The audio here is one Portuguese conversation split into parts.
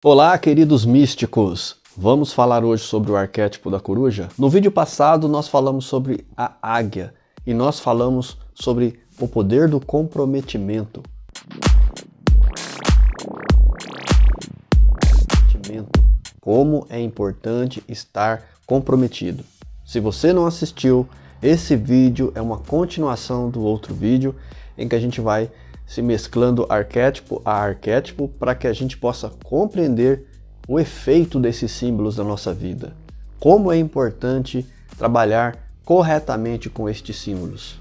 Olá, queridos místicos! Vamos falar hoje sobre o arquétipo da coruja? No vídeo passado nós falamos sobre a águia e nós falamos sobre o poder do comprometimento. Como é importante estar comprometido. Se você não assistiu, esse vídeo é uma continuação do outro vídeo em que a gente vai se mesclando arquétipo a arquétipo para que a gente possa compreender o efeito desses símbolos na nossa vida. Como é importante trabalhar corretamente com estes símbolos.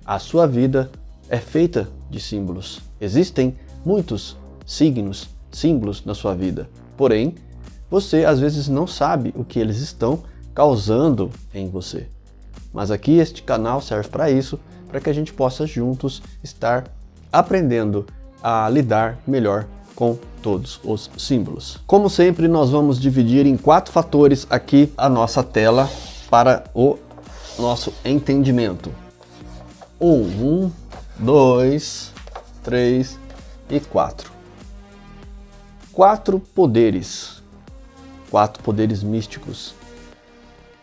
A sua vida é feita de símbolos. Existem muitos signos, símbolos na sua vida. Porém, você às vezes não sabe o que eles estão causando em você. Mas aqui este canal serve para isso, para que a gente possa juntos estar aprendendo a lidar melhor com todos os símbolos. Como sempre, nós vamos dividir em 4 fatores aqui a nossa tela para o nosso entendimento. 1, 2, 3 e 4. 4 poderes. 4 poderes místicos.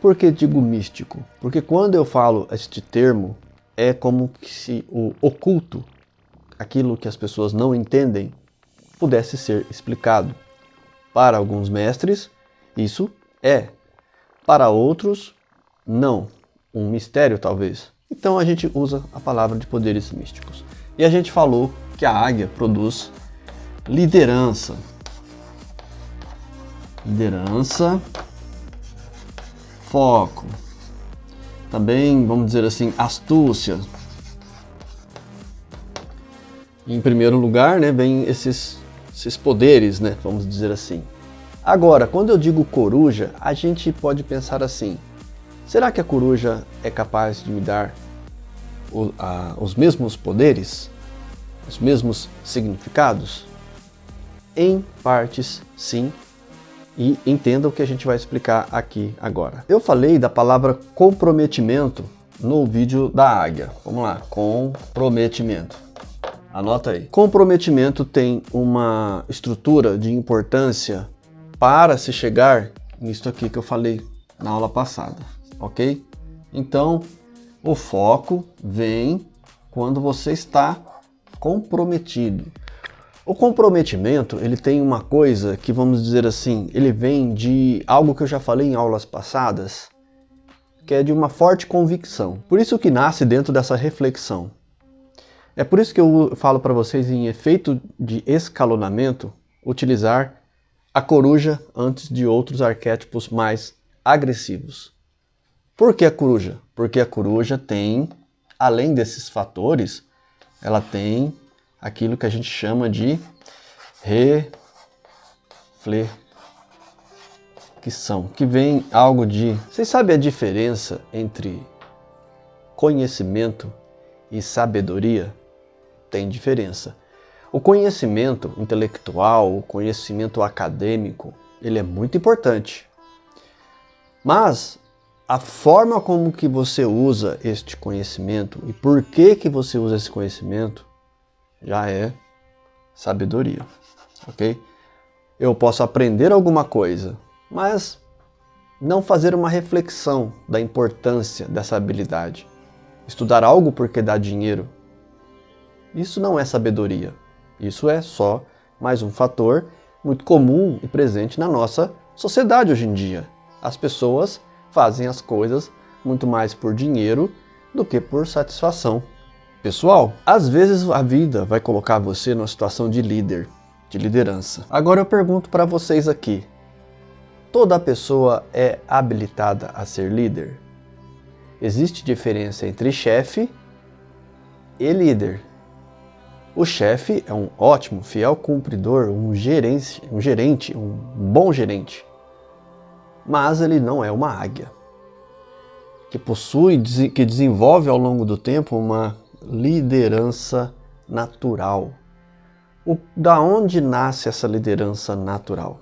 Por que digo místico? Porque quando eu falo este termo, é como se o oculto, aquilo que as pessoas não entendem, pudesse ser explicado. Para alguns mestres, isso é. Para outros, não. Um mistério, talvez. Então a gente usa a palavra de poderes místicos. E a gente falou que a águia produz liderança. Liderança, foco, também, vamos dizer assim, astúcia. Em primeiro lugar, né, vem esses poderes, né, vamos dizer assim. Agora, quando eu digo coruja, a gente pode pensar assim: será que a coruja é capaz de me dar os mesmos poderes? Os mesmos significados? Em partes, sim. E entenda o que a gente vai explicar aqui agora. Eu falei da palavra comprometimento no vídeo da águia. Vamos lá, comprometimento. Anota aí. Comprometimento tem uma estrutura de importância para se chegar nisso aqui que eu falei na aula passada, ok? Então, o foco vem quando você está comprometido. O comprometimento, ele tem uma coisa que, vamos dizer assim, ele vem de algo que eu já falei em aulas passadas, que é de uma forte convicção. Por isso que nasce dentro dessa reflexão. É por isso que eu falo para vocês, em efeito de escalonamento, utilizar a coruja antes de outros arquétipos mais agressivos. Por que a coruja? Porque a coruja tem, além desses fatores, ela tem aquilo que a gente chama de reflexão, que vem algo de... Vocês sabem a diferença entre conhecimento e sabedoria? Tem diferença. O conhecimento intelectual, o conhecimento acadêmico, ele é muito importante. Mas a forma como que você usa este conhecimento e por que você usa esse conhecimento já é sabedoria, ok? Eu posso aprender alguma coisa, mas não fazer uma reflexão da importância dessa habilidade. Estudar algo porque dá dinheiro, isso não é sabedoria. Isso é só mais um fator muito comum e presente na nossa sociedade hoje em dia. As pessoas fazem as coisas muito mais por dinheiro do que por satisfação pessoal. Às vezes a vida vai colocar você numa situação de líder, de liderança. Agora eu pergunto para vocês aqui: toda pessoa é habilitada a ser líder? Existe diferença entre chefe e líder. O chefe é um ótimo, fiel cumpridor, um gerente, um bom gerente. Mas ele não é uma águia, que que desenvolve ao longo do tempo uma liderança natural. Da onde nasce essa liderança natural?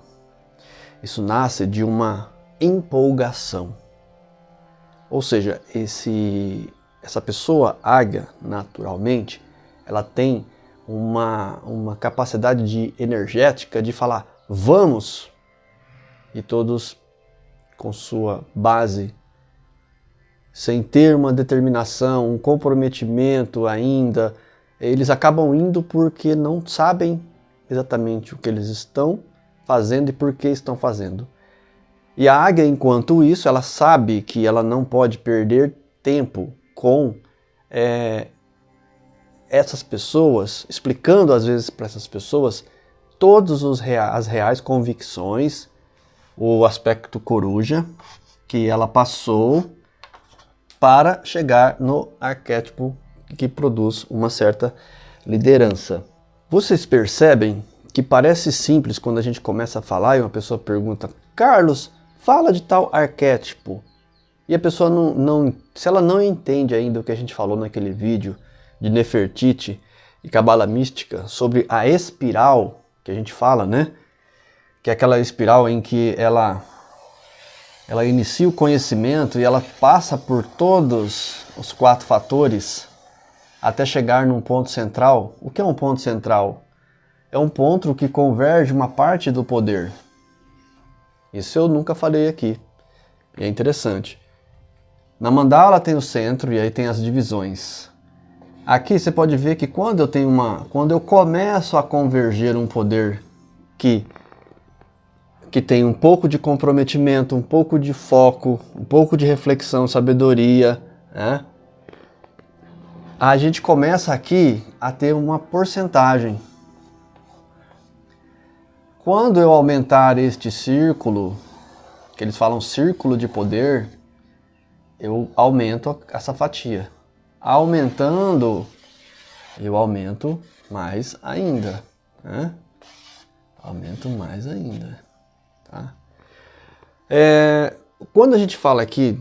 Isso nasce de uma empolgação. Ou seja, essa pessoa águia, naturalmente, ela tem uma capacidade energética de falar: vamos, e todos com sua base, sem ter uma determinação, um comprometimento ainda, eles acabam indo porque não sabem exatamente o que eles estão fazendo e por que estão fazendo. E a águia, enquanto isso, ela sabe que ela não pode perder tempo com essas pessoas, explicando às vezes para essas pessoas todas as reais convicções, o aspecto coruja que ela passou para chegar no arquétipo que produz uma certa liderança. Vocês percebem que parece simples quando a gente começa a falar e uma pessoa pergunta: Carlos, fala de tal arquétipo. E a pessoa se ela não entende ainda o que a gente falou naquele vídeo de Nefertiti e Cabala Mística sobre a espiral que a gente fala, né? Que é aquela espiral em que ela inicia o conhecimento e ela passa por todos os 4 fatores até chegar num ponto central. O que é um ponto central? É um ponto que converge uma parte do poder. Isso eu nunca falei aqui. E é interessante. Na mandala tem o centro e aí tem as divisões. Aqui você pode ver que quando eu começo a converger um poder que tem um pouco de comprometimento, um pouco de foco, um pouco de reflexão, sabedoria, né? A gente começa aqui a ter uma porcentagem. Quando eu aumentar este círculo, que eles falam círculo de poder, eu aumento essa fatia. Aumentando, eu aumento mais ainda, né? Aumento mais ainda, tá? Quando a gente fala aqui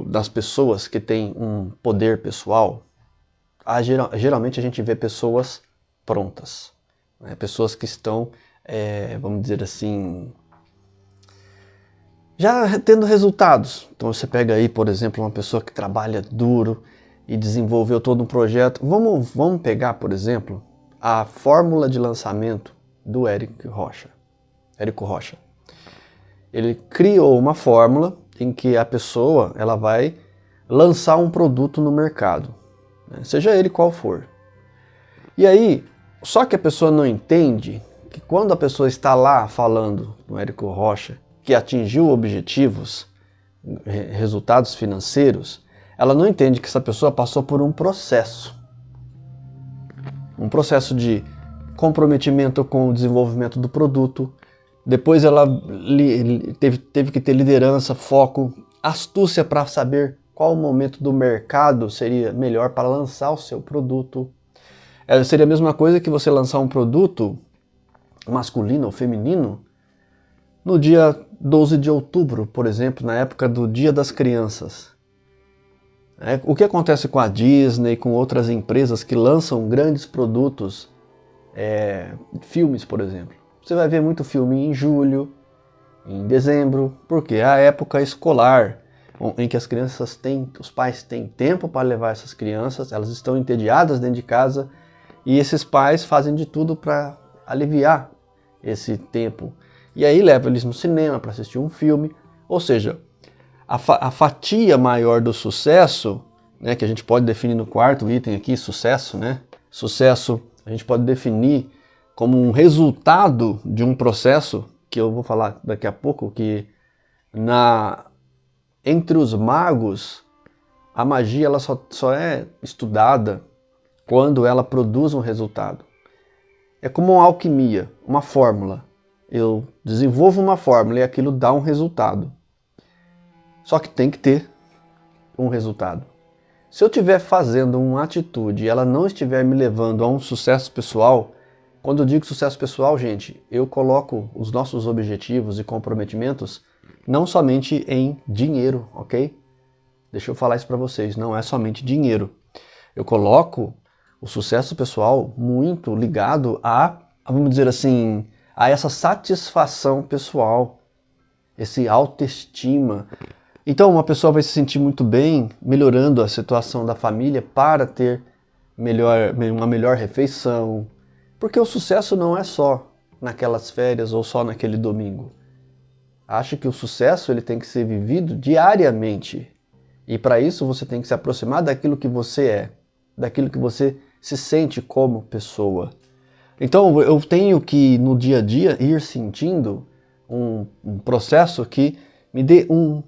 das pessoas que têm um poder pessoal, geralmente a gente vê pessoas prontas, né? Pessoas que estão, vamos dizer assim, já tendo resultados. Então você pega aí, por exemplo, uma pessoa que trabalha duro e desenvolveu todo um projeto. Vamos pegar, por exemplo, a fórmula de lançamento do Érico Rocha. Ele criou uma fórmula em que a pessoa ela vai lançar um produto no mercado, né? Seja ele qual for. E aí, só que a pessoa não entende que quando a pessoa está lá falando no Érico Rocha que atingiu objetivos, resultados financeiros, ela não entende que essa pessoa passou por um processo de comprometimento com o desenvolvimento do produto. Depois ela teve que ter liderança, foco, astúcia para saber qual momento do mercado seria melhor para lançar o seu produto. Seria a mesma coisa que você lançar um produto masculino ou feminino no dia 12 de outubro, por exemplo, na época do Dia das Crianças. O que acontece com a Disney, com outras empresas que lançam grandes produtos, filmes, por exemplo. Você vai ver muito filme em julho, em dezembro, porque é a época escolar, em que os pais têm tempo para levar essas crianças, elas estão entediadas dentro de casa, e esses pais fazem de tudo para aliviar esse tempo. E aí levam eles no cinema para assistir um filme, ou seja, a fatia maior do sucesso, né, que a gente pode definir no 4º item aqui, sucesso, né? Sucesso a gente pode definir como um resultado de um processo, que eu vou falar daqui a pouco, que entre os magos, a magia ela só é estudada quando ela produz um resultado. É como uma alquimia, uma fórmula. Eu desenvolvo uma fórmula e aquilo dá um resultado. Só que tem que ter um resultado. Se eu estiver fazendo uma atitude e ela não estiver me levando a um sucesso pessoal, quando eu digo sucesso pessoal, gente, eu coloco os nossos objetivos e comprometimentos não somente em dinheiro, ok? Deixa eu falar isso para vocês, não é somente dinheiro. Eu coloco o sucesso pessoal muito ligado vamos dizer assim, a essa satisfação pessoal, esse autoestima. Então uma pessoa vai se sentir muito bem melhorando a situação da família para ter uma melhor refeição. Porque o sucesso não é só naquelas férias ou só naquele domingo. Acho que o sucesso ele tem que ser vivido diariamente. E para isso você tem que se aproximar daquilo que você é, daquilo que você se sente como pessoa. Então eu tenho que no dia a dia ir sentindo um processo que me dê um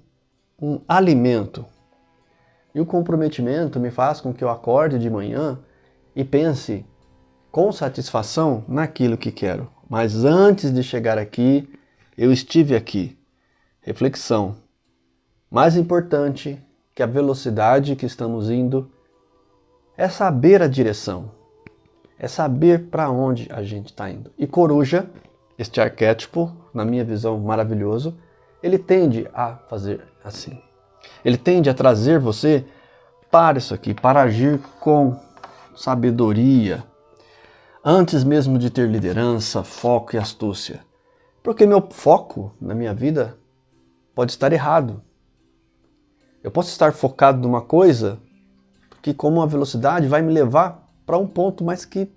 alimento. E o comprometimento me faz com que eu acorde de manhã e pense com satisfação naquilo que quero. Mas antes de chegar aqui, eu estive aqui. Reflexão. Mais importante que a velocidade que estamos indo é saber a direção. É saber para onde a gente está indo. E coruja, este arquétipo, na minha visão maravilhoso, ele tende a fazer assim. Ele tende a trazer você para isso aqui, para agir com sabedoria, antes mesmo de ter liderança, foco e astúcia. Porque meu foco na minha vida pode estar errado. Eu posso estar focado numa coisa que, como a velocidade, vai me levar para um ponto, mas que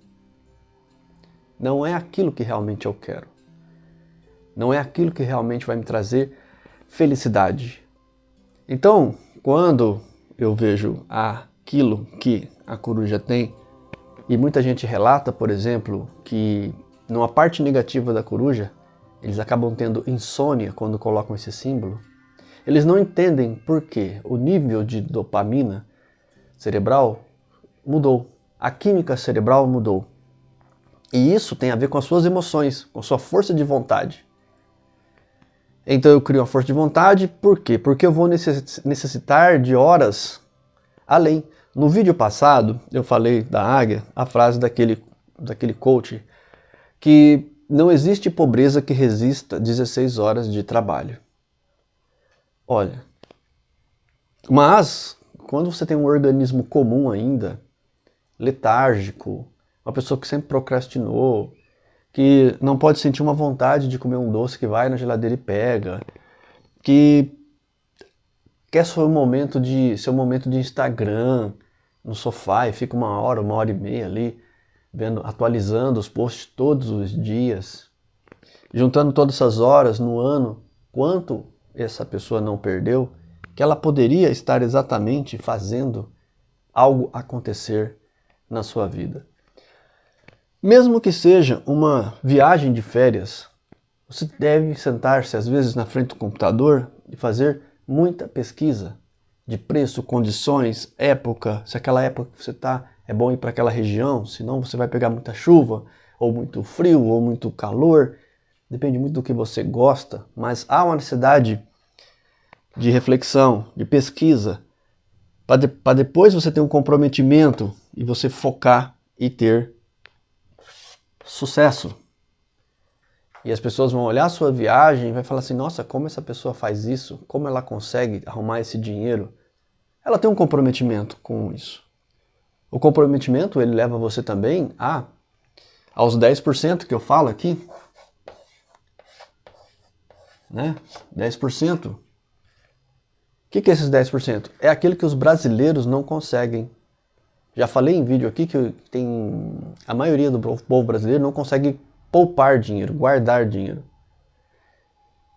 não é aquilo que realmente eu quero. Não é aquilo que realmente vai me trazer felicidade. Então, quando eu vejo aquilo que a coruja tem, e muita gente relata, por exemplo, que numa parte negativa da coruja, eles acabam tendo insônia quando colocam esse símbolo. Eles não entendem por que o nível de dopamina cerebral mudou. A química cerebral mudou. E isso tem a ver com as suas emoções, com a sua força de vontade. Então eu crio uma força de vontade, por quê? Porque eu vou necessitar de horas além. No vídeo passado, eu falei da águia, a frase daquele coach, que não existe pobreza que resista 16 horas de trabalho. Olha, mas quando você tem um organismo comum ainda, letárgico, uma pessoa que sempre procrastinou, que não pode sentir uma vontade de comer um doce que vai na geladeira e pega, que quer seu momento de Instagram no sofá e fica uma hora e meia ali, atualizando os posts todos os dias, juntando todas essas horas no ano, quanto essa pessoa não perdeu, que ela poderia estar exatamente fazendo algo acontecer na sua vida. Mesmo que seja uma viagem de férias, você deve sentar-se às vezes na frente do computador e fazer muita pesquisa de preço, condições, época, se aquela época que você está é bom ir para aquela região, senão você vai pegar muita chuva, ou muito frio, ou muito calor, depende muito do que você gosta, mas há uma necessidade de reflexão, de pesquisa, para depois você ter um comprometimento e você focar e ter sucesso. E as pessoas vão olhar a sua viagem e vai falar assim, nossa, como essa pessoa faz isso? Como ela consegue arrumar esse dinheiro? Ela tem um comprometimento com isso. O comprometimento, ele leva você também aos 10% que eu falo aqui. Né? 10%. O que é esses 10%? É aquilo que os brasileiros não conseguem. Já falei em vídeo aqui que a maioria do povo brasileiro não consegue poupar dinheiro, guardar dinheiro.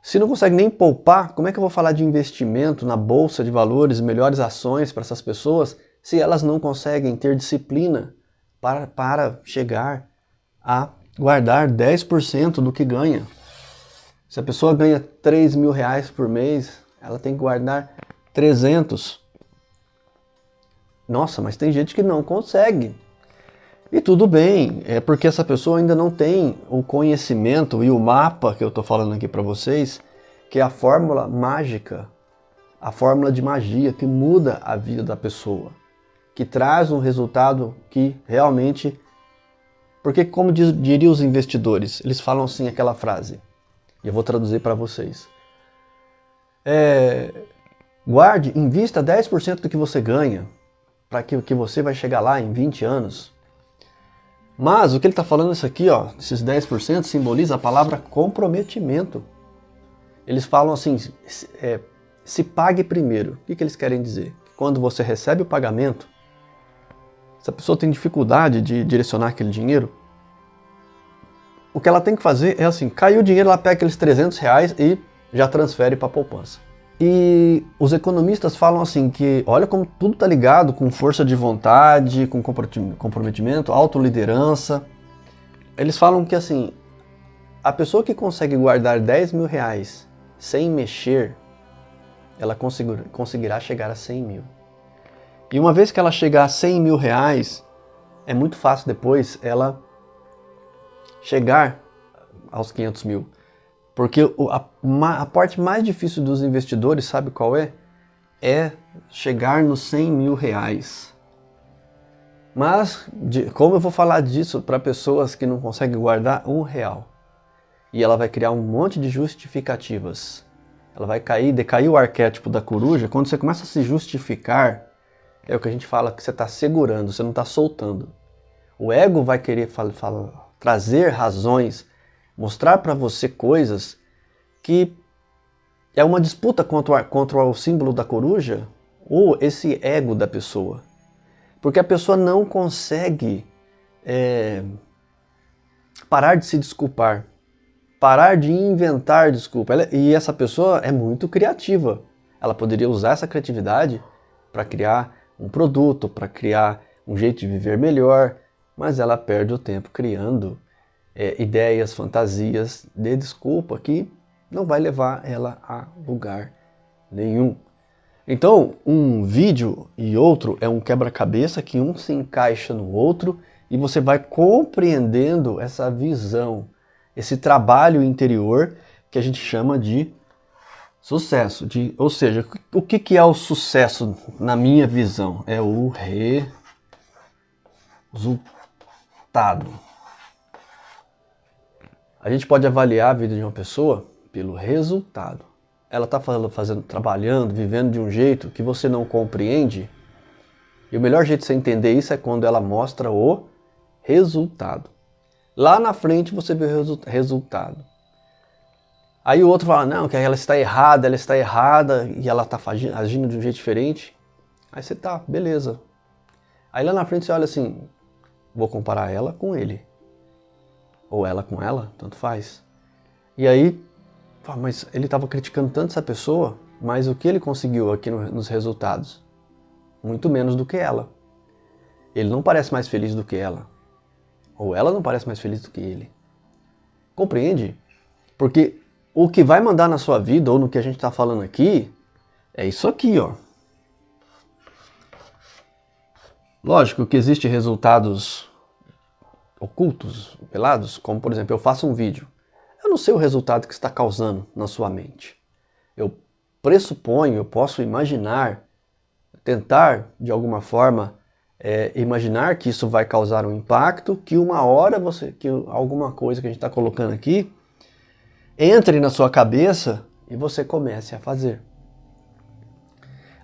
Se não consegue nem poupar, como é que eu vou falar de investimento na bolsa de valores, melhores ações para essas pessoas, se elas não conseguem ter disciplina para chegar a guardar 10% do que ganha? Se a pessoa ganha 3 mil reais por mês, ela tem que guardar 300. Nossa, mas tem gente que não consegue. E tudo bem, é porque essa pessoa ainda não tem o conhecimento e o mapa que eu estou falando aqui para vocês, que é a fórmula mágica, a fórmula de magia que muda a vida da pessoa, que traz um resultado que realmente... Porque como diriam os investidores, eles falam assim aquela frase, e eu vou traduzir para vocês. Guarde, invista 10% do que você ganha, para que você vai chegar lá em 20 anos. Mas o que ele está falando isso aqui, ó, esses 10% simboliza a palavra comprometimento. Eles falam assim, se pague primeiro. O que eles querem dizer? Quando você recebe o pagamento, se a pessoa tem dificuldade de direcionar aquele dinheiro, o que ela tem que fazer é assim, caiu o dinheiro, ela pega aqueles R$ 300 e já transfere para a poupança. E os economistas falam assim que, olha como tudo está ligado com força de vontade, com comprometimento, autoliderança. Eles falam que assim, a pessoa que consegue guardar R$ 10.000 sem mexer, ela conseguirá chegar a 100 mil. E uma vez que ela chegar a R$ 100.000, é muito fácil depois ela chegar aos 500 mil. Porque a parte mais difícil dos investidores, sabe qual é? É chegar nos R$ 100.000. Mas, como eu vou falar disso para pessoas que não conseguem guardar R$ 1? E ela vai criar um monte de justificativas. Ela vai decair o arquétipo da coruja. Quando você começa a se justificar, é o que a gente fala que você está segurando, você não está soltando. O ego vai querer trazer razões, mostrar para você coisas que é uma disputa contra o símbolo da coruja ou esse ego da pessoa. Porque a pessoa não consegue parar de se desculpar, parar de inventar desculpa. E essa pessoa é muito criativa. Ela poderia usar essa criatividade para criar um produto, para criar um jeito de viver melhor, mas ela perde o tempo criando ideias, fantasias de desculpa que não vai levar ela a lugar nenhum. Então, um vídeo e outro é um quebra-cabeça que um se encaixa no outro e você vai compreendendo essa visão, esse trabalho interior que a gente chama de sucesso. Ou seja, o que é o sucesso na minha visão? É o resultado. A gente pode avaliar a vida de uma pessoa pelo resultado. Ela está trabalhando, vivendo de um jeito que você não compreende. E o melhor jeito de você entender isso é quando ela mostra o resultado. Lá na frente você vê o resultado. Aí o outro fala, não, que ela está errada e ela está agindo de um jeito diferente. Aí você tá, beleza. Aí lá na frente você olha assim, vou comparar ela com ele. Ou ela com ela, tanto faz. E aí, mas ele estava criticando tanto essa pessoa, mas o que ele conseguiu aqui nos resultados? Muito menos do que ela. Ele não parece mais feliz do que ela. Ou ela não parece mais feliz do que ele. Compreende? Porque o que vai mandar na sua vida, ou no que a gente está falando aqui, é isso aqui, ó. Lógico que existem resultados ocultos, velados, como por exemplo, eu faço um vídeo. Eu não sei o resultado que está causando na sua mente. Eu pressuponho, eu posso imaginar, tentar de alguma forma imaginar que isso vai causar um impacto, que uma hora que alguma coisa que a gente está colocando aqui entre na sua cabeça e você comece a fazer.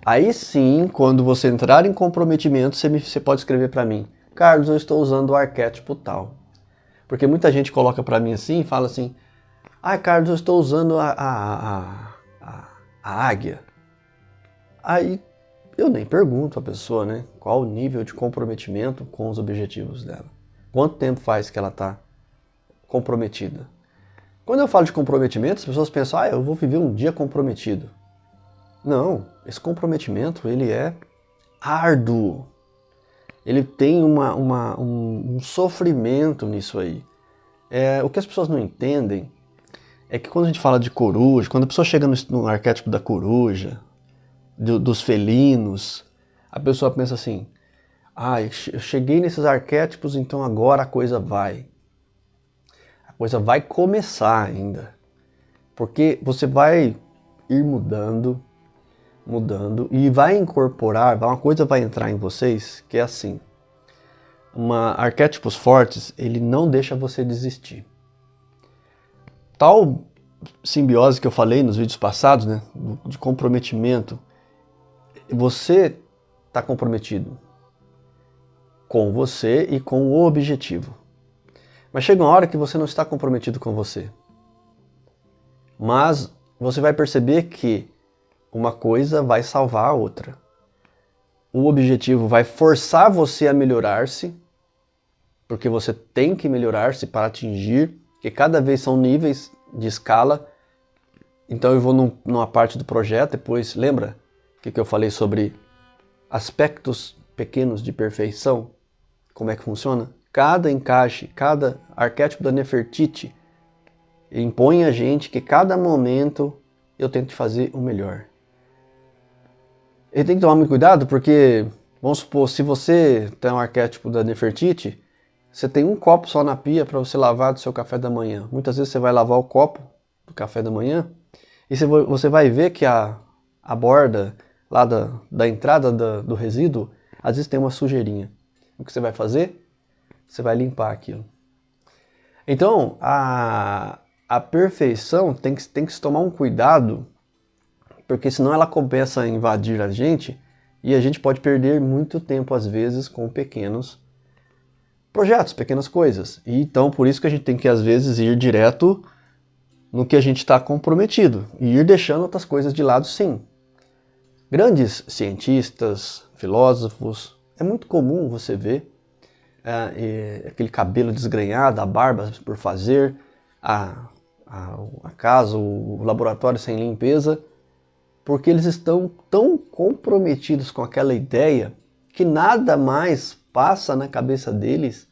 Aí sim, quando você entrar em comprometimento, você pode escrever para mim, Carlos, eu estou usando o arquétipo tal. Porque muita gente coloca para mim assim e fala assim, Carlos, eu estou usando a águia. Aí eu nem pergunto a pessoa, né, qual o nível de comprometimento com os objetivos dela. Quanto tempo faz que ela está comprometida? Quando eu falo de comprometimento, as pessoas pensam, eu vou viver um dia comprometido. Não, esse comprometimento ele é árduo. Ele tem um sofrimento nisso aí. O que as pessoas não entendem é que quando a gente fala de coruja, quando a pessoa chega no arquétipo da coruja, dos felinos, a pessoa pensa assim, eu cheguei nesses arquétipos, então agora a coisa vai. A coisa vai começar ainda. Porque você vai ir mudando, e vai incorporar, uma coisa vai entrar em vocês, que é assim, arquétipos fortes, ele não deixa você desistir. Tal simbiose que eu falei nos vídeos passados, né, de comprometimento, você está comprometido com você e com o objetivo. Mas chega uma hora que você não está comprometido com você. Mas você vai perceber que uma coisa vai salvar a outra. O objetivo vai forçar você a melhorar-se, porque você tem que melhorar-se para atingir porque cada vez são níveis de escala. Então eu vou numa parte do projeto, depois lembra que eu falei sobre aspectos pequenos de perfeição? Como é que funciona? Cada encaixe, cada arquétipo da Nefertiti impõe a gente que cada momento eu tento fazer o melhor. E tem que tomar muito cuidado porque, vamos supor, se você tem um arquétipo da Nefertiti, você tem um copo só na pia para você lavar do seu café da manhã. Muitas vezes você vai lavar o copo do café da manhã e você vai ver que a borda lá da entrada do resíduo, às vezes tem uma sujeirinha. O que você vai fazer? Você vai limpar aquilo. Então, a perfeição tem que se tomar um cuidado, porque senão ela começa a invadir a gente e a gente pode perder muito tempo, às vezes, com pequenos projetos, pequenas coisas. E então, por isso que a gente tem que, às vezes, ir direto no que a gente está comprometido e ir deixando outras coisas de lado, sim. Grandes cientistas, filósofos, é muito comum você ver aquele cabelo desgrenhado, a barba por fazer, a casa, o laboratório sem limpeza, porque eles estão tão comprometidos com aquela ideia que nada mais passa na cabeça deles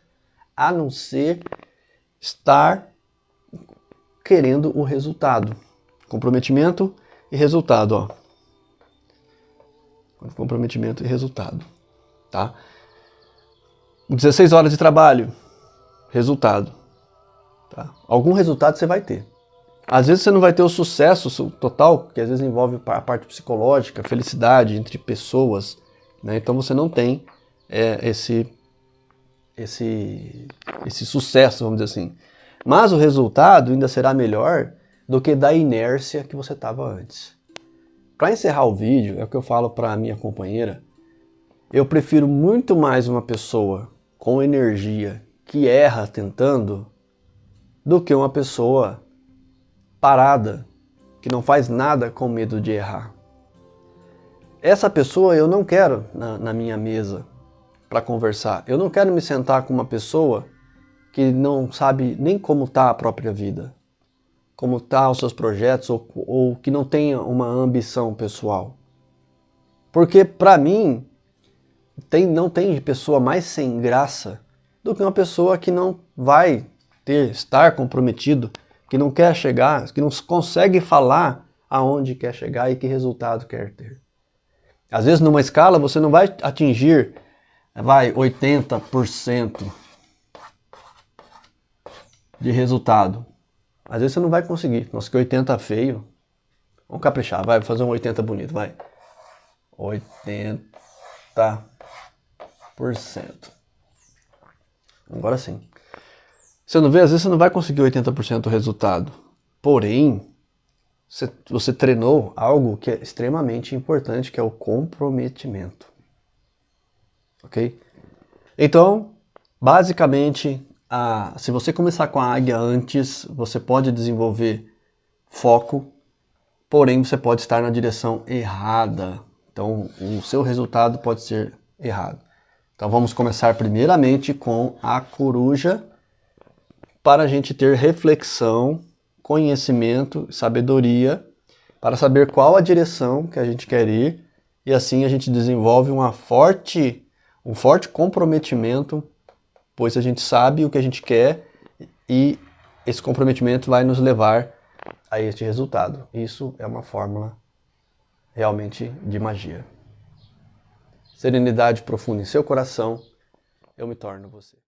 a não ser estar querendo o resultado. Comprometimento e resultado, ó. Comprometimento e resultado, tá? 16 horas de trabalho, resultado, tá? Algum resultado você vai ter. Às vezes você não vai ter o sucesso total, que às vezes envolve a parte psicológica, felicidade entre pessoas, né? Então você não tem esse sucesso, vamos dizer assim. Mas o resultado ainda será melhor do que da inércia que você estava antes. Para encerrar o vídeo, é o que eu falo para a minha companheira, eu prefiro muito mais uma pessoa com energia que erra tentando do que uma pessoa parada, que não faz nada com medo de errar. Essa pessoa eu não quero na minha mesa para conversar. Eu não quero me sentar com uma pessoa que não sabe nem como está a própria vida, como está os seus projetos ou que não tenha uma ambição pessoal. Porque para mim não tem pessoa mais sem graça do que uma pessoa que não vai estar comprometido, que não quer chegar, que não consegue falar aonde quer chegar e que resultado quer ter. Às vezes numa escala você não vai atingir 80% de resultado. Às vezes você não vai conseguir. Nossa, que 80 feio. Vamos caprichar, vai fazer um 80 bonito, vai. 80%. Agora sim. Você não vê, às vezes você não vai conseguir 80% do resultado. Porém, você treinou algo que é extremamente importante, que é o comprometimento. Ok? Então, basicamente, se você começar com a águia antes, você pode desenvolver foco, porém você pode estar na direção errada. Então, o seu resultado pode ser errado. Então, vamos começar primeiramente com a coruja, para a gente ter reflexão, conhecimento, sabedoria, para saber qual a direção que a gente quer ir, e assim a gente desenvolve um forte comprometimento, pois a gente sabe o que a gente quer e esse comprometimento vai nos levar a este resultado. Isso é uma fórmula realmente de magia. Serenidade profunda em seu coração, eu me torno você.